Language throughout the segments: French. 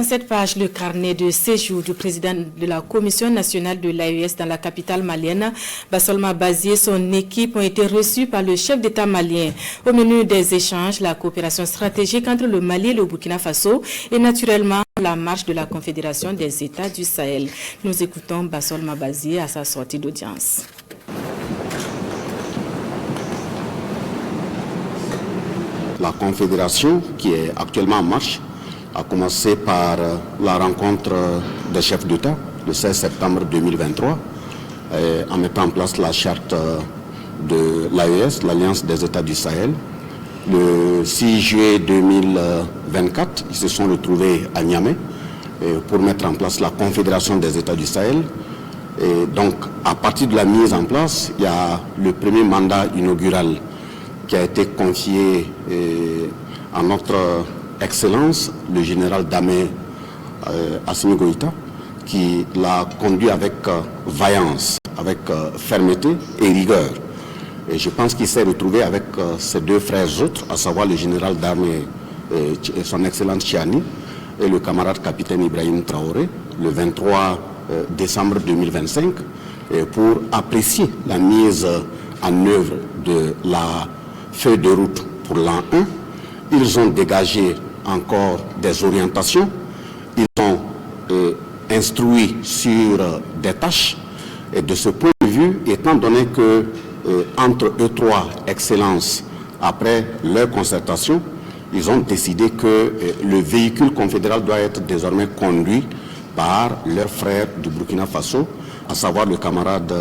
Dans cette page, le carnet de séjour du président de la Commission nationale de l'AES dans la capitale malienne, Bassolma Bazié, et son équipe ont été reçus par le chef d'État malien. Au menu des échanges, la coopération stratégique entre le Mali et le Burkina Faso et naturellement la marche de la Confédération des États du Sahel. Nous écoutons Bassolma Bazié à sa sortie d'audience. La Confédération, qui est actuellement en marche, a commencé par la rencontre des chefs d'État le 16 septembre 2023 en mettant en place la charte de l'AES, l'Alliance des États du Sahel. Le 6 juillet 2024, ils se sont retrouvés à Niamey pour mettre en place la Confédération des États du Sahel. Et donc, à partir de la mise en place, il y a le premier mandat inaugural qui a été confié à notre Excellence, le général Damé Assimi Goïta, qui l'a conduit avec vaillance, avec fermeté et rigueur. Et je pense qu'il s'est retrouvé avec ses deux frères autres, à savoir le général d'armée et son Excellence Chiani et le camarade capitaine Ibrahim Traoré, le 23 décembre 2025, pour apprécier la mise en œuvre de la feuille de route pour l'an 1. Ils ont dégagé encore des orientations, ils ont instruit sur des tâches, et de ce point de vue, étant donné que entre eux trois excellences, après leur concertation, ils ont décidé que le véhicule confédéral doit être désormais conduit par leur frère du Burkina Faso, à savoir le camarade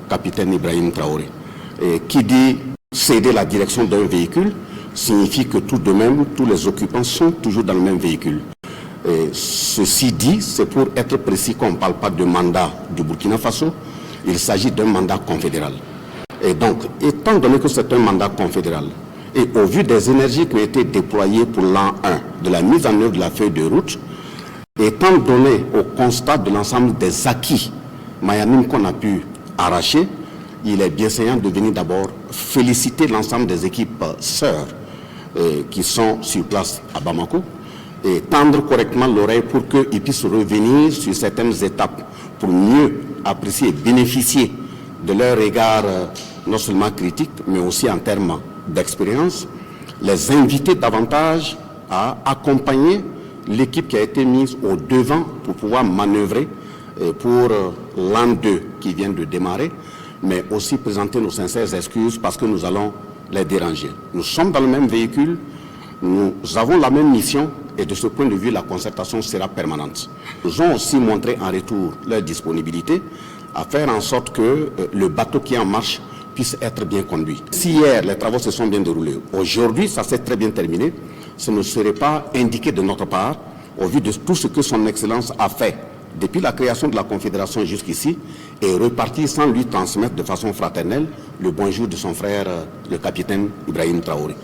capitaine Ibrahim Traoré. Et qui dit céder la direction d'un véhicule signifie que tout de même, tous les occupants sont toujours dans le même véhicule. Et ceci dit, c'est pour être précis qu'on ne parle pas de mandat du Burkina Faso, il s'agit d'un mandat confédéral. Et donc, étant donné que c'est un mandat confédéral, et au vu des énergies qui ont été déployées pour l'an 1, de la mise en œuvre de la feuille de route, étant donné au constat de l'ensemble des acquis mayanim qu'on a pu arracher, il est bienséant de venir d'abord féliciter l'ensemble des équipes sœurs qui sont sur place à Bamako et tendre correctement l'oreille pour qu'ils puissent revenir sur certaines étapes pour mieux apprécier et bénéficier de leur regard non seulement critique, mais aussi en termes d'expérience, les inviter davantage à accompagner l'équipe qui a été mise au devant pour pouvoir manœuvrer pour l'an 2 qui vient de démarrer, mais aussi présenter nos sincères excuses parce que nous allons les déranger. Nous sommes dans le même véhicule, nous avons la même mission et de ce point de vue, la concertation sera permanente. Nous ont aussi montré en retour leur disponibilité à faire en sorte que le bateau qui est en marche puisse être bien conduit. Si hier, les travaux se sont bien déroulés, aujourd'hui, ça s'est très bien terminé, ce ne serait pas indiqué de notre part, au vu de tout ce que son Excellence a fait depuis la création de la Confédération jusqu'ici, et repartir sans lui transmettre de façon fraternelle le bonjour de son frère, le capitaine Ibrahim Traoré.